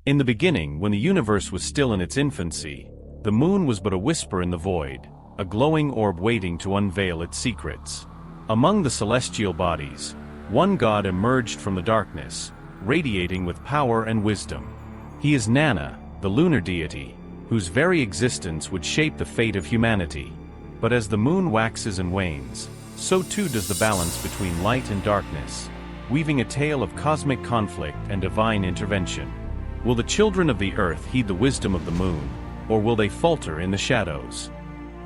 In the beginning, when the universe was still in its infancy, the moon was but a whisper in the void, a glowing orb waiting to unveil its secrets. Among the celestial bodies, one god emerged from the darkness, radiating with power and wisdom. He is Nanna, the lunar deity, whose very existence would shape the fate of humanity. But as the moon waxes and wanes, so too does the balance between light and darkness, weaving a tale of cosmic conflict and divine intervention. Will the children of the earth heed the wisdom of the moon, or will they falter in the shadows?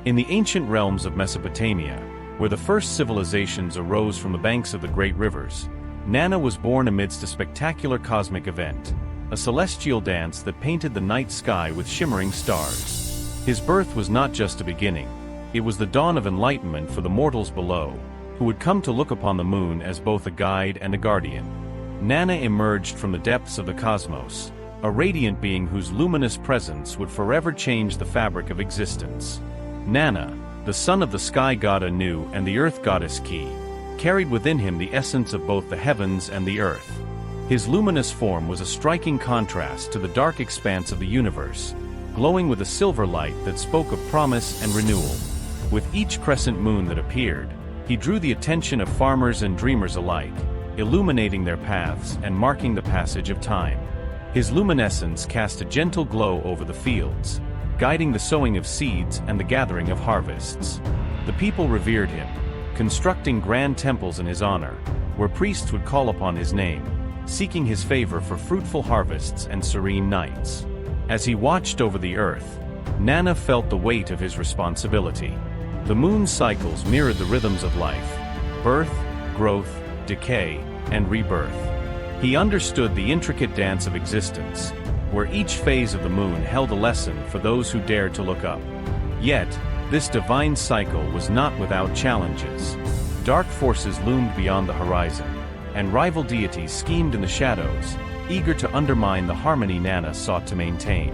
In the ancient realms of Mesopotamia, where the first civilizations arose from the banks of the great rivers, Nanna was born amidst a spectacular cosmic event, a celestial dance that painted the night sky with shimmering stars. His birth was not just a beginning, it was the dawn of enlightenment for the mortals below, who would come to look upon the moon as both a guide and a guardian. Nanna emerged from the depths of the cosmos, a radiant being whose luminous presence would forever change the fabric of existence. Nanna, the son of the sky god Anu and the earth goddess Ki, carried within him the essence of both the heavens and the earth. His luminous form was a striking contrast to the dark expanse of the universe, glowing with a silver light that spoke of promise and renewal. With each crescent moon that appeared, he drew the attention of farmers and dreamers alike, illuminating their paths and marking the passage of time. His luminescence cast a gentle glow over the fields, guiding the sowing of seeds and the gathering of harvests. The people revered him, constructing grand temples in his honor, where priests would call upon his name, seeking his favor for fruitful harvests and serene nights. As he watched over the earth, Nanna felt the weight of his responsibility. The moon's cycles mirrored the rhythms of life: birth, growth, decay, and rebirth. He understood the intricate dance of existence, where each phase of the moon held a lesson for those who dared to look up. Yet, this divine cycle was not without challenges. Dark forces loomed beyond the horizon, and rival deities schemed in the shadows, eager to undermine the harmony Nanna sought to maintain.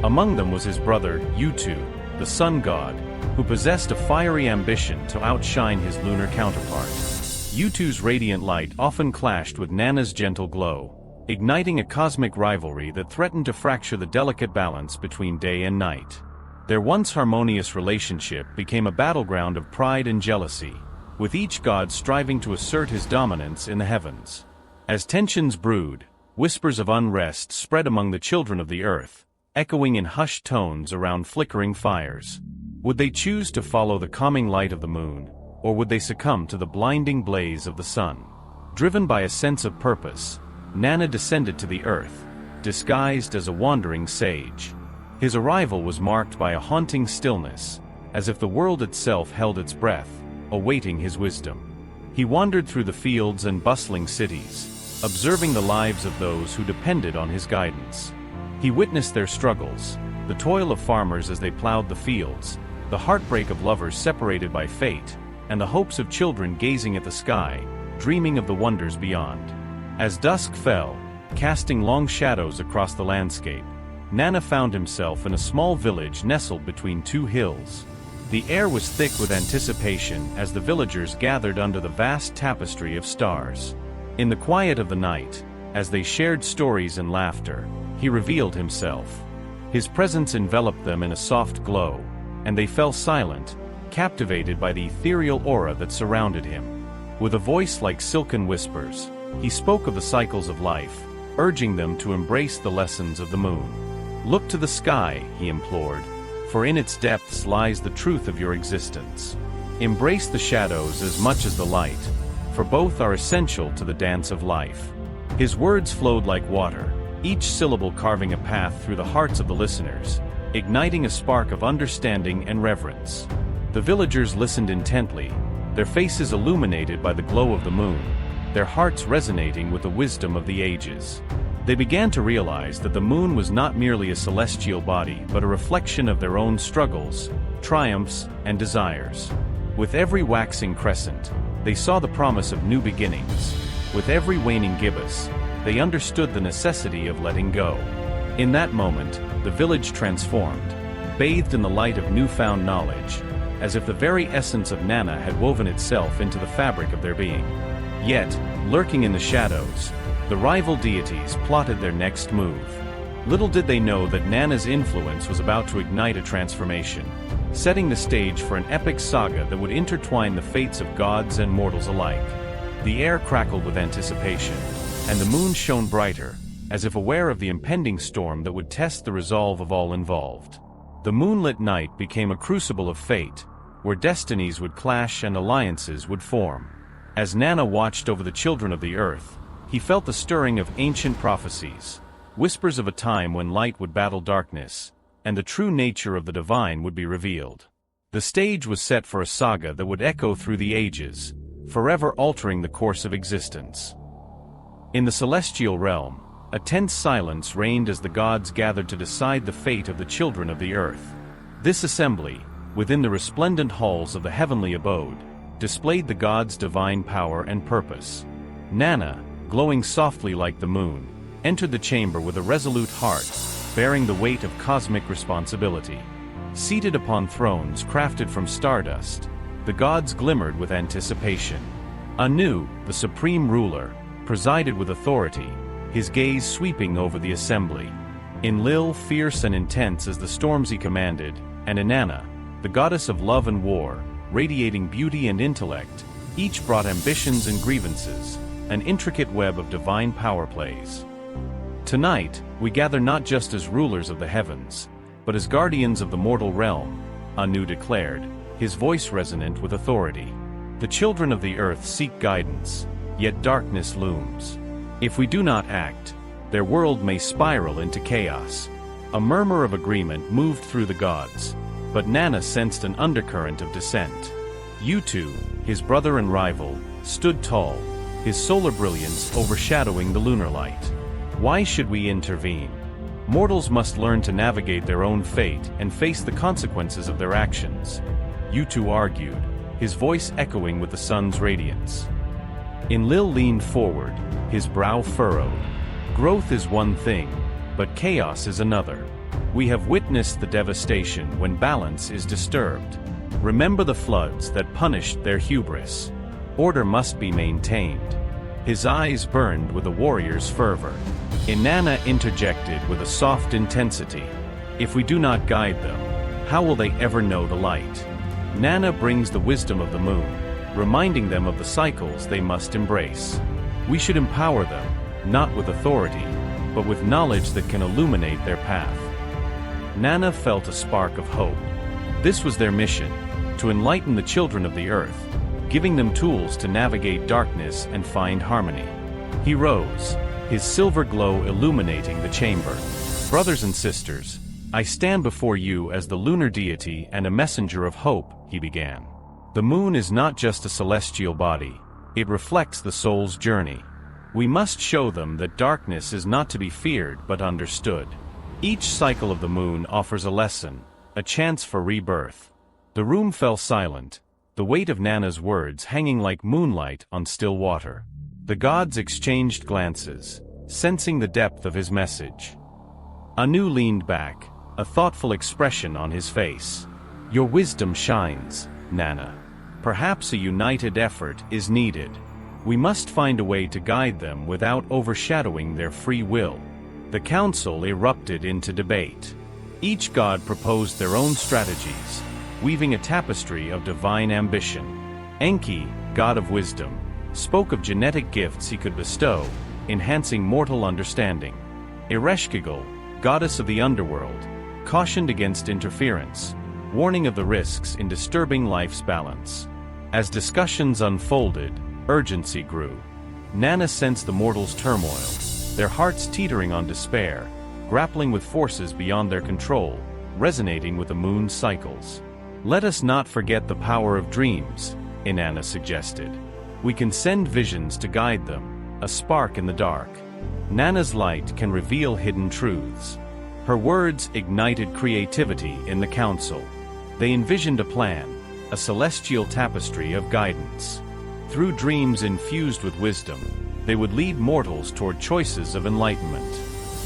Among them was his brother, Utu, the sun god, who possessed a fiery ambition to outshine his lunar counterpart. Utu's radiant light often clashed with Nanna's gentle glow, igniting a cosmic rivalry that threatened to fracture the delicate balance between day and night. Their once harmonious relationship became a battleground of pride and jealousy, with each god striving to assert his dominance in the heavens. As tensions brewed, whispers of unrest spread among the children of the earth, echoing in hushed tones around flickering fires. Would they choose to follow the calming light of the moon, or would they succumb to the blinding blaze of the sun? Driven by a sense of purpose, Nanna descended to the earth, disguised as a wandering sage. His arrival was marked by a haunting stillness, as if the world itself held its breath, awaiting his wisdom. He wandered through the fields and bustling cities, observing the lives of those who depended on his guidance. He witnessed their struggles, the toil of farmers as they plowed the fields, the heartbreak of lovers separated by fate, and the hopes of children gazing at the sky, dreaming of the wonders beyond. As dusk fell, casting long shadows across the landscape, Nanna found himself in a small village nestled between two hills. The air was thick with anticipation as the villagers gathered under the vast tapestry of stars. In the quiet of the night, as they shared stories and laughter, he revealed himself. His presence enveloped them in a soft glow, and they fell silent, captivated by the ethereal aura that surrounded him. With a voice like silken whispers, he spoke of the cycles of life, urging them to embrace the lessons of the moon. "Look to the sky," he implored, "for in its depths lies the truth of your existence. Embrace the shadows as much as the light, for both are essential to the dance of life." His words flowed like water, each syllable carving a path through the hearts of the listeners, igniting a spark of understanding and reverence. The villagers listened intently, their faces illuminated by the glow of the moon, their hearts resonating with the wisdom of the ages. They began to realize that the moon was not merely a celestial body but a reflection of their own struggles, triumphs, and desires. With every waxing crescent, they saw the promise of new beginnings. With every waning gibbous, they understood the necessity of letting go. In that moment, the village transformed, bathed in the light of newfound knowledge, as if the very essence of Nanna had woven itself into the fabric of their being. Yet, lurking in the shadows, the rival deities plotted their next move. Little did they know that Nanna's influence was about to ignite a transformation, setting the stage for an epic saga that would intertwine the fates of gods and mortals alike. The air crackled with anticipation, and the moon shone brighter, as if aware of the impending storm that would test the resolve of all involved. The moonlit night became a crucible of fate, where destinies would clash and alliances would form. As Nanna watched over the children of the earth, he felt the stirring of ancient prophecies, whispers of a time when light would battle darkness, and the true nature of the divine would be revealed. The stage was set for a saga that would echo through the ages, forever altering the course of existence. In the celestial realm, a tense silence reigned as the gods gathered to decide the fate of the children of the earth. This assembly, within the resplendent halls of the heavenly abode, displayed the gods' divine power and purpose. Nanna, glowing softly like the moon, entered the chamber with a resolute heart, bearing the weight of cosmic responsibility. Seated upon thrones crafted from stardust, the gods glimmered with anticipation. Anu, the supreme ruler, presided with authority, his gaze sweeping over the assembly. Enlil, fierce and intense as the storms he commanded, and Inanna, the goddess of love and war, radiating beauty and intellect, each brought ambitions and grievances, an intricate web of divine power plays. Tonight, we gather not just as rulers of the heavens, but as guardians of the mortal realm, Anu declared, his voice resonant with authority. The children of the earth seek guidance, yet darkness looms. If we do not act, their world may spiral into chaos. A murmur of agreement moved through the gods, but Nanna sensed an undercurrent of dissent. Utu, his brother and rival, stood tall, his solar brilliance overshadowing the lunar light. Why should we intervene? Mortals must learn to navigate their own fate and face the consequences of their actions, Utu argued, his voice echoing with the sun's radiance. Enlil leaned forward, his brow furrowed. Growth is one thing, but chaos is another. We have witnessed the devastation when balance is disturbed. Remember the floods that punished their hubris. Order must be maintained. His eyes burned with a warrior's fervor. Inanna interjected with a soft intensity. If we do not guide them, how will they ever know the light? Nanna brings the wisdom of the moon, reminding them of the cycles they must embrace. We should empower them, not with authority, but with knowledge that can illuminate their path. Nanna felt a spark of hope. This was their mission, to enlighten the children of the earth, giving them tools to navigate darkness and find harmony. He rose, his silver glow illuminating the chamber. Brothers and sisters, I stand before you as the lunar deity and a messenger of hope, he began. The moon is not just a celestial body, it reflects the soul's journey. We must show them that darkness is not to be feared but understood. Each cycle of the moon offers a lesson, a chance for rebirth. The room fell silent, the weight of Nanna's words hanging like moonlight on still water. The gods exchanged glances, sensing the depth of his message. Anu leaned back, a thoughtful expression on his face. Your wisdom shines, Nanna. Perhaps a united effort is needed. We must find a way to guide them without overshadowing their free will. The council erupted into debate. Each god proposed their own strategies, weaving a tapestry of divine ambition. Enki, god of wisdom, spoke of genetic gifts he could bestow, enhancing mortal understanding. Ereshkigal, goddess of the underworld, cautioned against interference, warning of the risks in disturbing life's balance. As discussions unfolded, urgency grew. Nanna sensed the mortals' turmoil, their hearts teetering on despair, grappling with forces beyond their control, resonating with the moon's cycles. Let us not forget the power of dreams, Inanna suggested. We can send visions to guide them, a spark in the dark. Nanna's light can reveal hidden truths. Her words ignited creativity in the council. They envisioned a plan, a celestial tapestry of guidance. Through dreams infused with wisdom, they would lead mortals toward choices of enlightenment.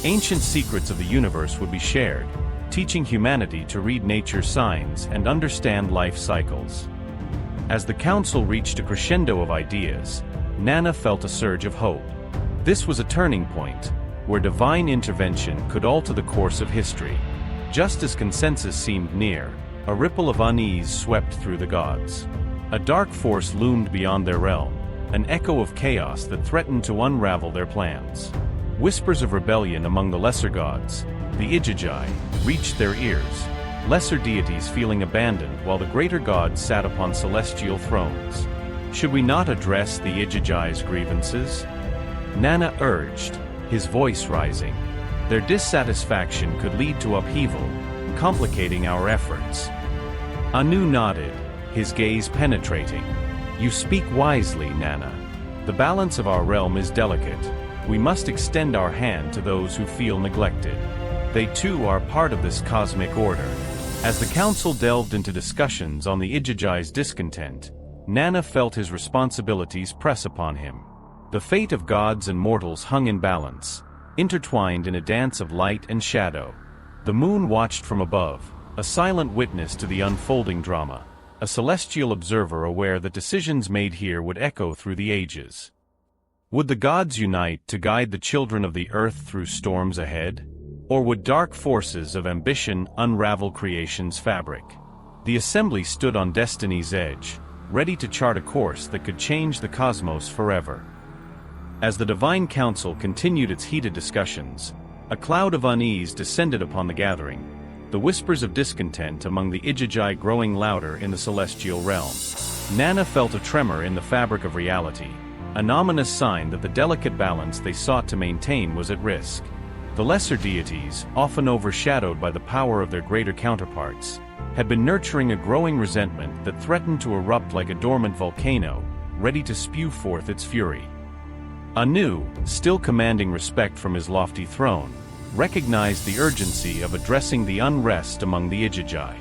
Ancient secrets of the universe would be shared, teaching humanity to read nature's signs and understand life cycles. As the council reached a crescendo of ideas, Nanna felt a surge of hope. This was a turning point, where divine intervention could alter the course of history. Just as consensus seemed near, a ripple of unease swept through the gods. A dark force loomed beyond their realm, an echo of chaos that threatened to unravel their plans. Whispers of rebellion among the lesser gods, the Igigi, reached their ears, lesser deities feeling abandoned while the greater gods sat upon celestial thrones. Should we not address the Igigi's grievances? Nanna urged, his voice rising. Their dissatisfaction could lead to upheaval, complicating our efforts. Anu nodded, his gaze penetrating. You speak wisely, Nanna. The balance of our realm is delicate. We must extend our hand to those who feel neglected. They too are part of this cosmic order. As the council delved into discussions on the Igigi's discontent, Nanna felt his responsibilities press upon him. The fate of gods and mortals hung in balance, intertwined in a dance of light and shadow. The moon watched from above, a silent witness to the unfolding drama, a celestial observer aware that decisions made here would echo through the ages. Would the gods unite to guide the children of the earth through storms ahead? Or would dark forces of ambition unravel creation's fabric? The assembly stood on destiny's edge, ready to chart a course that could change the cosmos forever. As the Divine Council continued its heated discussions, a cloud of unease descended upon the gathering, the whispers of discontent among the Igigi growing louder in the celestial realm. Nanna felt a tremor in the fabric of reality, an ominous sign that the delicate balance they sought to maintain was at risk. The lesser deities, often overshadowed by the power of their greater counterparts, had been nurturing a growing resentment that threatened to erupt like a dormant volcano, ready to spew forth its fury. Anu, still commanding respect from his lofty throne, recognized the urgency of addressing the unrest among the Igigi.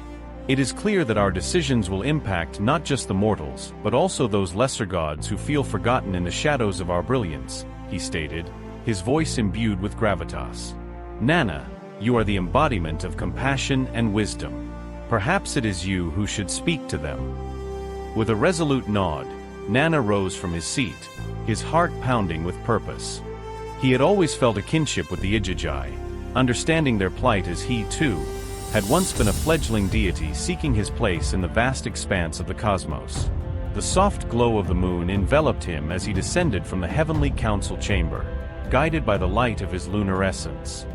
It is clear that our decisions will impact not just the mortals, but also those lesser gods who feel forgotten in the shadows of our brilliance, he stated, his voice imbued with gravitas. Nanna, you are the embodiment of compassion and wisdom. Perhaps it is you who should speak to them. With a resolute nod, Nanna rose from his seat, his heart pounding with purpose. He had always felt a kinship with the Igigi, understanding their plight as he, too, had once been a fledgling deity seeking his place in the vast expanse of the cosmos. The soft glow of the moon enveloped him as he descended from the heavenly council chamber, guided by the light of his lunar essence.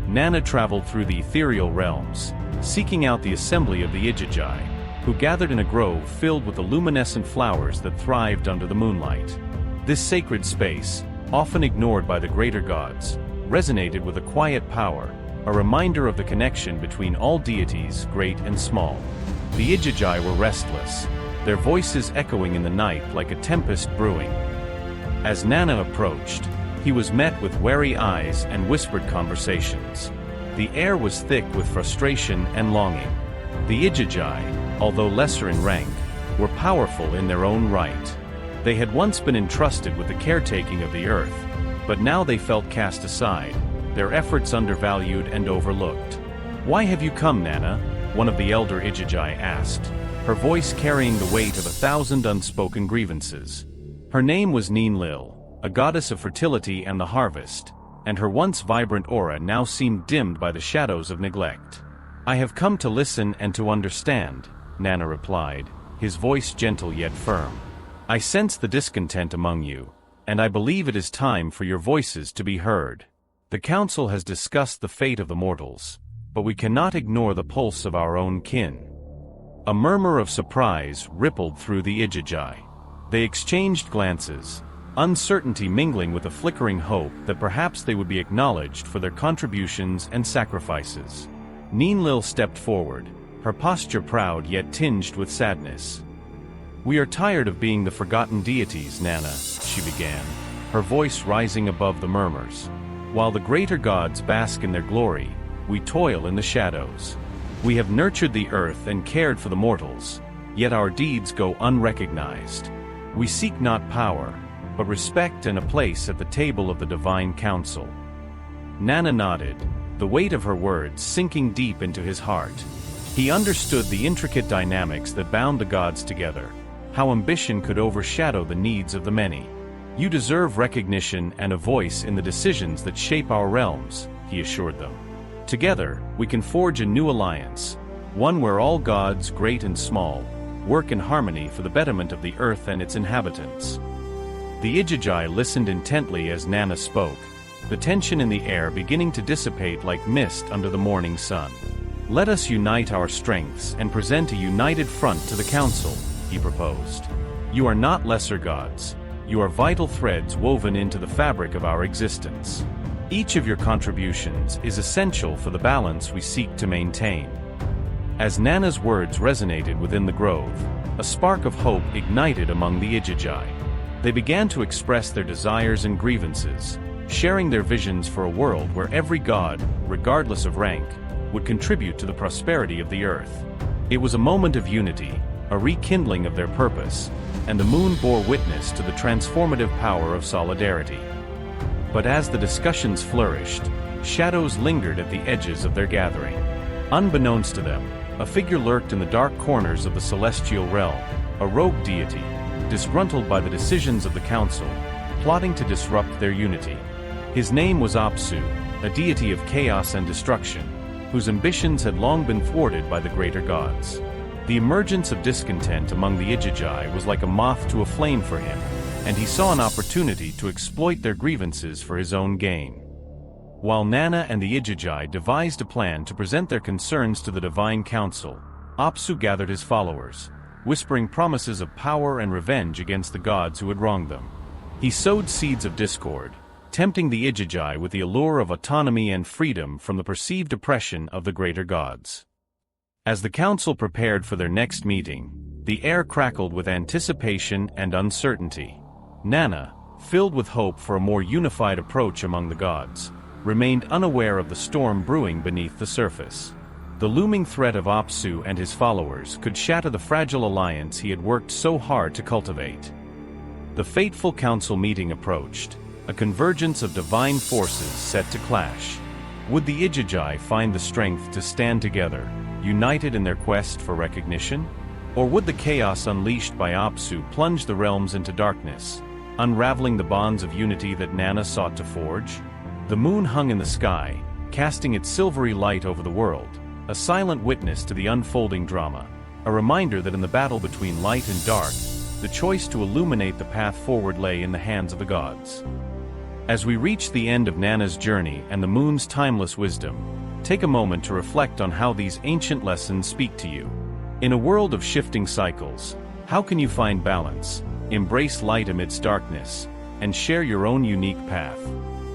Nanna traveled through the ethereal realms, seeking out the assembly of the Igigi, who gathered in a grove filled with the luminescent flowers that thrived under the moonlight. This sacred space, often ignored by the greater gods, resonated with a quiet power, a reminder of the connection between all deities, great and small. The Igigi were restless, their voices echoing in the night like a tempest brewing. As Nanna approached, he was met with wary eyes and whispered conversations. The air was thick with frustration and longing. The Igigi, although lesser in rank, were powerful in their own right. They had once been entrusted with the caretaking of the earth, but now they felt cast aside, their efforts undervalued and overlooked. "Why have you come, Nanna?" one of the elder Igigi asked, her voice carrying the weight of 1,000 unspoken grievances. Her name was Ninlil, a goddess of fertility and the harvest, and her once vibrant aura now seemed dimmed by the shadows of neglect. "I have come to listen and to understand," Nanna replied, his voice gentle yet firm. "I sense the discontent among you, and I believe it is time for your voices to be heard. The council has discussed the fate of the mortals, but we cannot ignore the pulse of our own kin." A murmur of surprise rippled through the Igigi. They exchanged glances, uncertainty mingling with a flickering hope that perhaps they would be acknowledged for their contributions and sacrifices. Ninlil stepped forward, her posture proud yet tinged with sadness. "We are tired of being the forgotten deities, Nanna," she began, her voice rising above the murmurs. "While the greater gods bask in their glory, we toil in the shadows. We have nurtured the earth and cared for the mortals, yet our deeds go unrecognized. We seek not power, but respect and a place at the table of the Divine Council." Nanna nodded, the weight of her words sinking deep into his heart. He understood the intricate dynamics that bound the gods together, how ambition could overshadow the needs of the many. You deserve recognition and a voice in the decisions that shape our realms, he assured them. Together, we can forge a new alliance, one where all gods, great and small, work in harmony for the betterment of the earth and its inhabitants. The Igigi listened intently as Nanna spoke, the tension in the air beginning to dissipate like mist under the morning sun. Let us unite our strengths and present a united front to the council, he proposed. You are not lesser gods. You are vital threads woven into the fabric of our existence. Each of your contributions is essential for the balance we seek to maintain. As Nanna's words resonated within the grove, a spark of hope ignited among the Igigi. They began to express their desires and grievances, sharing their visions for a world where every god, regardless of rank, would contribute to the prosperity of the earth. It was a moment of unity, a rekindling of their purpose, and the moon bore witness to the transformative power of solidarity. But as the discussions flourished, shadows lingered at the edges of their gathering. Unbeknownst to them, a figure lurked in the dark corners of the celestial realm, a rogue deity, disgruntled by the decisions of the council, plotting to disrupt their unity. His name was Apsu, a deity of chaos and destruction, whose ambitions had long been thwarted by the greater gods. The emergence of discontent among the Igigi was like a moth to a flame for him, and he saw an opportunity to exploit their grievances for his own gain. While Nanna and the Igigi devised a plan to present their concerns to the divine council, Apsu gathered his followers, whispering promises of power and revenge against the gods who had wronged them. He sowed seeds of discord, tempting the Igigi with the allure of autonomy and freedom from the perceived oppression of the greater gods. As the council prepared for their next meeting, the air crackled with anticipation and uncertainty. Nanna, filled with hope for a more unified approach among the gods, remained unaware of the storm brewing beneath the surface. The looming threat of Apsu and his followers could shatter the fragile alliance he had worked so hard to cultivate. The fateful council meeting approached, a convergence of divine forces set to clash. Would the Igigi find the strength to stand together, united in their quest for recognition? Or would the chaos unleashed by Apsu plunge the realms into darkness, unraveling the bonds of unity that Nanna sought to forge? The moon hung in the sky, casting its silvery light over the world, a silent witness to the unfolding drama, a reminder that in the battle between light and dark, the choice to illuminate the path forward lay in the hands of the gods. As we reach the end of Nanna's journey and the moon's timeless wisdom, take a moment to reflect on how these ancient lessons speak to you. In a world of shifting cycles, how can you find balance, embrace light amidst darkness, and share your own unique path?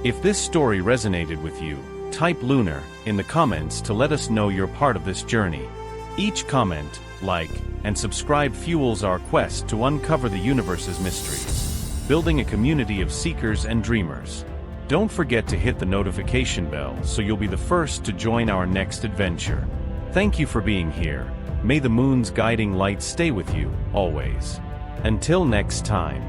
If this story resonated with you, type Lunar in the comments to let us know you're part of this journey. Each comment, like, and subscribe fuels our quest to uncover the universe's mysteries, building a community of seekers and dreamers. Don't forget to hit the notification bell so you'll be the first to join our next adventure. Thank you for being here. May the moon's guiding light stay with you, always. Until next time.